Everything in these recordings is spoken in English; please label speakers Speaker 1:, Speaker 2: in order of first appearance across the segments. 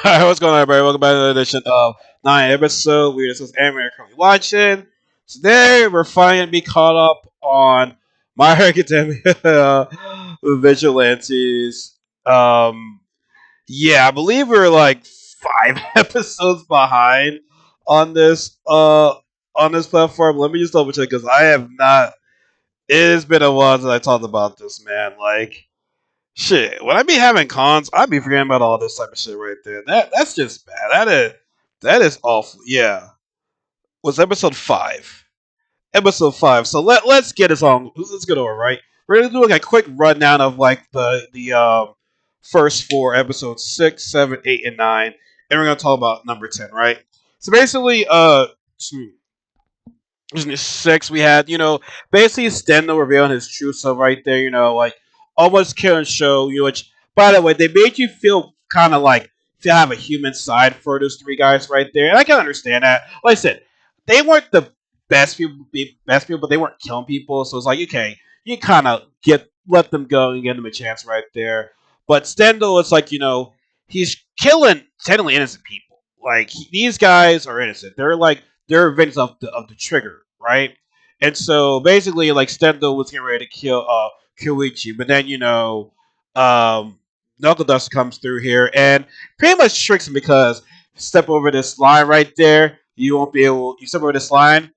Speaker 1: Alright, what's going on, everybody? Welcome back to another edition of 9 episode. We discuss anime we're currently watching. Today, we're finally going to be caught up on My Hero Academia Vigilantes. Um, yeah, I believe we're like 5 episodes behind on this platform. Let me just double check because I have not. It has been a while since I talked about this, man. Like, shit, when I be having cons, I be forgetting about all this type of shit right there. That's just bad. That is awful. Yeah, was episode 5. Episode 5. So let's get this on. Let's get over right. We're gonna do like a quick rundown of like the first 4 episodes, 6, 7, 8, and 9, and we're gonna talk about number 10. Right. So basically, isn't it 6? We had, basically Stendo revealing his true self right there, like almost killing show, which, by the way, they made you feel kind of like to have a human side for those 3 guys right there. And I can understand that. Like I said, they weren't the best people, but they weren't killing people. So it's like, okay, you kind of let them go and give them a chance right there. But Stendo is like, he's killing technically innocent people. Like, these guys are innocent. They're victims of the trigger, right? And so basically, like Stendo was getting ready to kill Kyoichi, but then Knuckle Dust comes through here and pretty much tricks him because step over this line right there, you won't be able. You step over this line,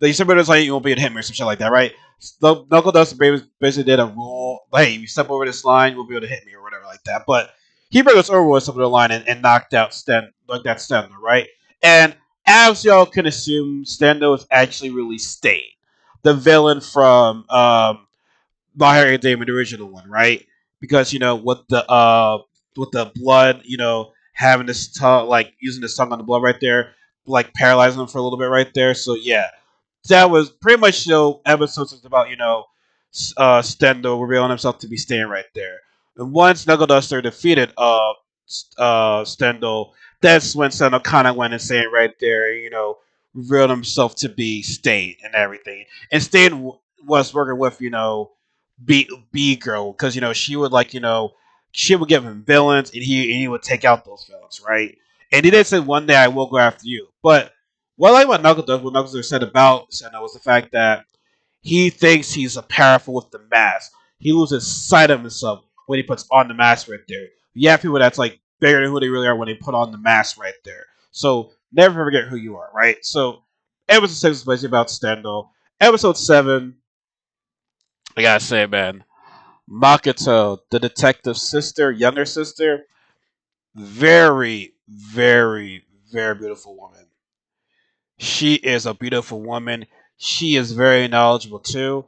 Speaker 1: you step over this line, you won't be able to hit me or some shit like that, right? So Knuckle Dust basically did a rule, like, hey, if you step over this line, you won't be able to hit me or whatever like that. But he broke us over with some of the line and knocked out like that Stendo, right? And as y'all can assume, Stendo is actually really Stain, the villain from My Hero Academia, the original one, right? Because with the blood, having this tongue, like using this tongue on the blood right there, like paralyzing him for a little bit right there. So yeah, that was pretty much episodes was about Stendo revealing himself to be Stain right there. And once Knuckle Duster defeated Stendo, that's when Stendo kind of went insane right there. Revealed himself to be Stain and everything. And Stain was working with B girl because she would she would give him villains and he would take out those villains, right? And he did say one day I will go after you. But what I like about Knuckle does, what Knuckles said about Senna was the fact that he thinks he's a powerful with the mask. He loses sight of himself when he puts on the mask right there. You have people that's like bigger than who they really are when they put on the mask right there. So never forget who you are, right? So episode 6 is basically about Stendo. Episode 7, I gotta say, man, Makoto, the detective's sister, younger sister, very, very, very beautiful woman. She is a beautiful woman. She is very knowledgeable too.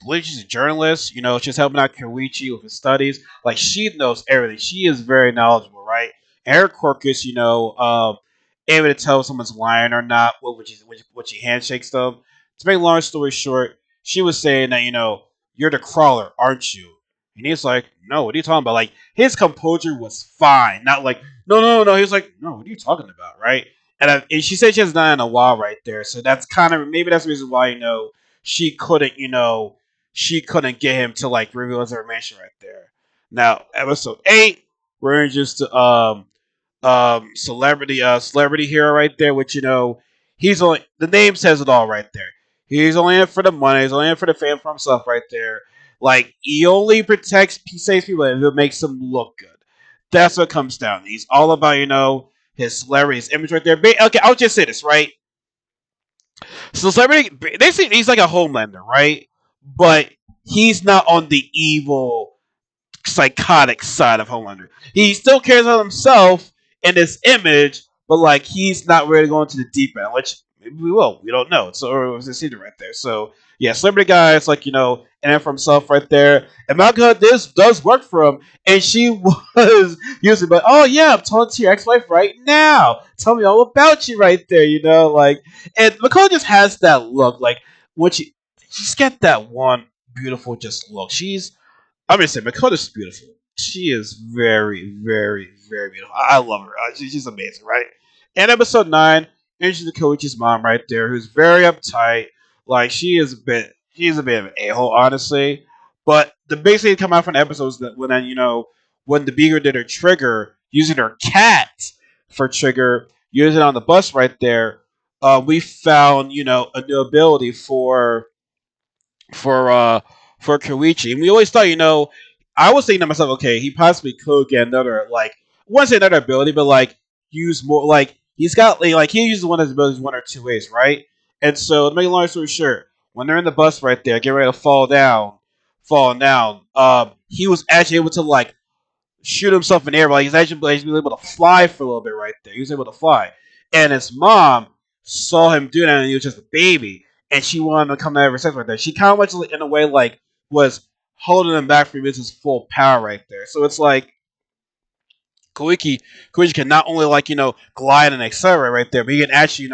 Speaker 1: I believe she's a journalist. She's helping out Koichi with his studies. Like, she knows everything. She is very knowledgeable, right? And her quirk is, able to tell if someone's lying or not, when she handshakes them. To make a long story short, she was saying that, you're the crawler, aren't you? And he's like, no, what are you talking about? Like, his composure was fine. Not like, no, no, no. He was like, no, what are you talking about, right? And she said she hasn't done it in a while right there. So that's kind of, maybe that's the reason why, she couldn't, she couldn't get him to like reveal his information right there. Now, episode 8, we're introduced to celebrity hero right there, which he's only, the name says it all right there. He's only in it for the money. He's only in it for the fame for himself right there. Like, he only protects, saves people if it makes him look good. That's what comes down. He's all about his celebrity, his image right there. Okay, I'll just say this right. So celebrity, they say he's like a Homelander, right? But he's not on the evil, psychotic side of Homelander. He still cares about himself and his image, but like he's not really going to the deep end, which maybe we will. We don't know. So it was a secret right there. So yeah, celebrity guy is like and then for himself right there. And Malcolm, this does work for him, and she was using, but oh yeah, I'm talking to your ex-wife right now. Tell me all about you right there. Like, and McCall just has that look, like when she's got that one beautiful just look. I'm gonna say Makoto's beautiful. She is very, very, very beautiful. I love her. She's amazing, right? And episode 9, introduces Koichi's mom right there, who's very uptight. Like, she's a bit of an a-hole, honestly. But the big thing to come out from the episodes that when the Beaker did her trigger, using her cat for trigger, using it on the bus right there. We found a new ability for uh for Koichi. And we always thought, I was thinking to myself, okay, he possibly could get another like I wouldn't say another ability, but like use more like he's got like he uses one of his abilities one or two ways, right? And so to make a long story short, when they're in the bus right there, getting ready to fall down, he was actually able to like shoot himself in the air. Like he's actually able to fly for a little bit right there. He was able to fly, and his mom saw him do that, and he was just a baby, and she wanted to come to ever since right there. She kind of much in a way like was holding him back from his full power right there. So it's like Koiki Koichi can not only like glide and accelerate right there, but he can actually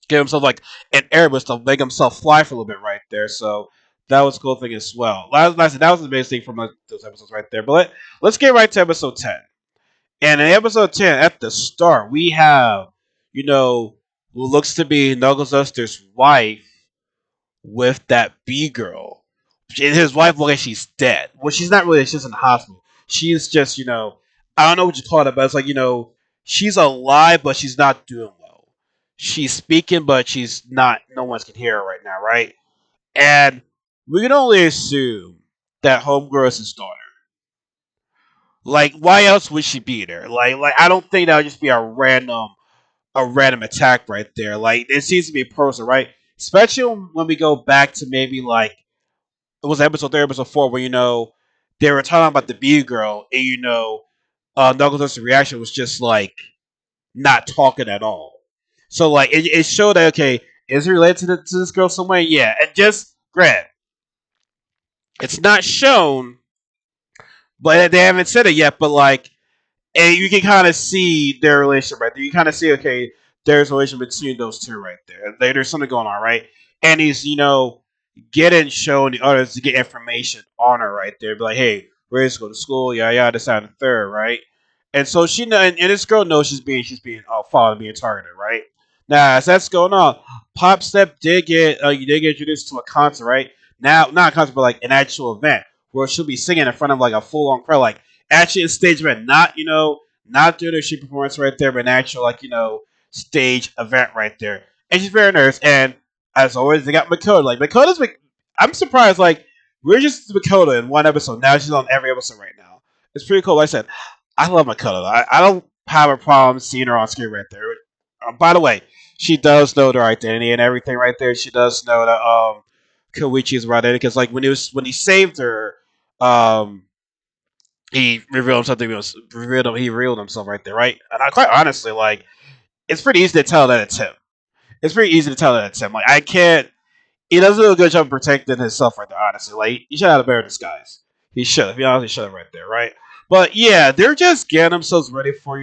Speaker 1: give himself like an airbus to make himself fly for a little bit right there. So that was a cool thing as well. That was the biggest thing from those episodes right there. But let's get right to episode 10. And in episode 10, at the start, we have, who looks to be Knuckles Duster's wife with that B girl. And his wife looks like she's dead. Well, she's not really, she's in the hospital. She's just, I don't know what you call it, but it's like, she's alive, but she's not doing well. She's speaking, but she's not, no one can hear her right now, right? And we can only assume that Homegirl is his daughter. Like, why else would she be there? Like I don't think that would just be a random attack right there. Like, it seems to be a person, right? Especially when we go back to maybe like it was episode 3, episode 4, where they were talking about the B girl, and Knuckles' reaction was just like not talking at all. So like it showed that okay, is he related to this girl some way? Yeah, and just grant it's not shown, but they haven't said it yet. But like, and you can kind of see their relationship right there. You kind of see, okay, there's a relationship between those two right there. There's something going on, right? And he's, getting shown the others to get information on her right there. Be like, hey, we're going to go to school, yeah, yeah, this, that, and the third, right? And so she know, and this girl knows she's being followed and being targeted, right? Now, as that's going on, Pop Step you did get introduced to a concert, right? Now, not a concert, but like an actual event where she'll be singing in front of like a full on crowd, like actually a stage event, not not doing a sheet performance right there, but an actual like stage event right there. And she's very nervous. And as always, they got Makoto. Like I'm surprised. Like we're just Makoto in one episode. Now she's on every episode right now. It's pretty cool. Like I said, I love Makoto. I don't have a problem seeing her on screen right there. By the way, she does know their identity and everything right there. She does know that Koichi is right in because like when he saved her, um he revealed himself. He revealed himself right there, right? And I quite honestly like it's pretty easy to tell that it's him. It's pretty easy to tell that it's him. Like I can't. He does do a good job of protecting himself right there. Honestly, like he should have a better disguise. He should. He honestly should have right there, right? But yeah, they're just getting themselves ready for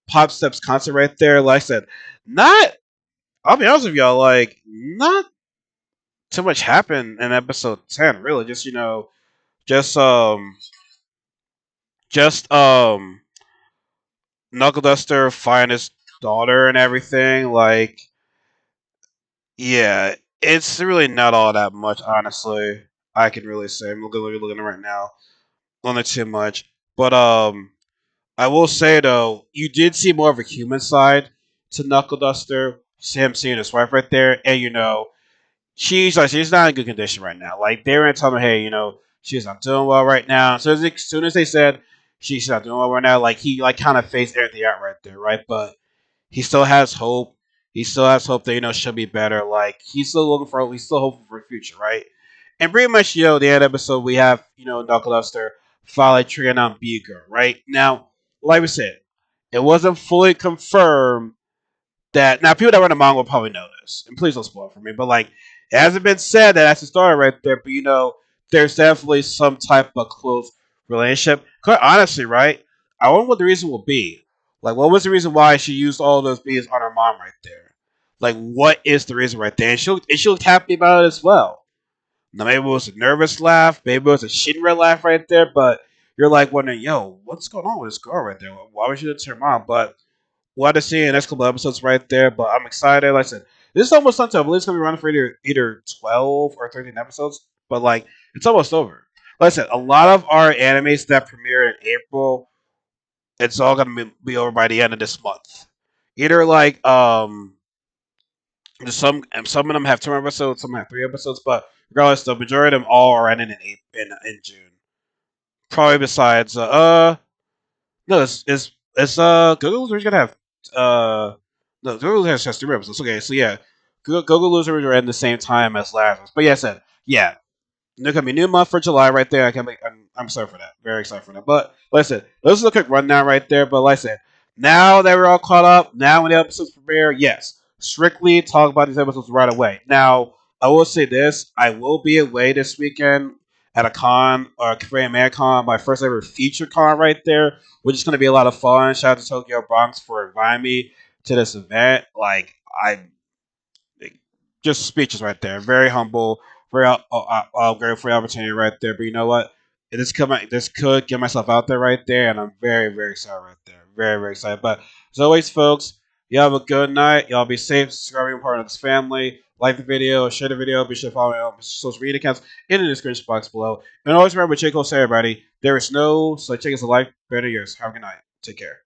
Speaker 1: Pop Step's concert right there. Like I said, not. I'll be honest with y'all. Like not too much happened in episode 10. Really, just just just Knuckle Duster find his daughter and everything. Like, yeah, it's really not all that much, honestly. I can really say. I'm looking at it right now. Not too much, but I will say though, you did see more of a human side to Knuckle Duster. Him seeing his wife right there, and she's not in good condition right now. Like they were telling me, hey, she's not doing well right now. So as soon as they said she's not doing well right now, like he like kind of phased everything out right there, right? But he still has hope. He still has hope that she'll be better. Like he's still looking for, he's still hopeful for the future, right? And pretty much, the end episode we have Knuckle Duster finally triggering on B Girl, right? Now, like we said, it wasn't fully confirmed that now people that run the manga will probably know this, and please don't spoil it for me. But like, it hasn't been said that that's the story right there. But there's definitely some type of close relationship. Quite honestly, right? I wonder what the reason will be. Like, what was the reason why she used all those beads on her mom right there? Like, what is the reason right there? And she'll happy about it as well. Now, maybe it was a nervous laugh, maybe it was a Shinra laugh right there, but you're like wondering, yo, what's going on with this girl right there? Why would she do it to her mom? But we'll have to see in the next couple of episodes right there. But I'm excited. Like I said, this is almost done. I believe it's gonna be running for either 12 or 13 episodes. But like, it's almost over. Like I said, a lot of our animes that premiere in April it's all gonna be over by the end of this month. Either like some of them have 2 episodes, some have 3 episodes, but regardless, the majority of them all are ending in June. Probably besides no, it's Google Losers gonna have no Google Losers has 3 episodes. Okay, so yeah, Google Losers are at the same time as Lazarus. But yeah, I said yeah, there's gonna be a new month for July right there. I'm excited for that. Very excited for that. But like I said, this is a quick rundown right there. But like I said, now that we're all caught up, now when the episodes premiere, yes, strictly talk about these episodes right away. Now I will say this: I will be away this weekend at a con or a Korean Man Con, my first ever feature con right there, which is gonna be a lot of fun. Shout out to Tokyo Bronx for inviting me to this event. Like I just speeches right there. Very humble, very grateful for the opportunity right there. But you know what? This could get myself out there right there, and I'm very, very excited right there. Very, very excited. But as always, folks, you have a good night. Y'all be safe. Subscribe, be part of this family. Like the video, share the video. Be sure to follow me on social media accounts in the description box below. And always remember, Chico, say everybody, there is no such thing as a life better yours. Have a good night. Take care.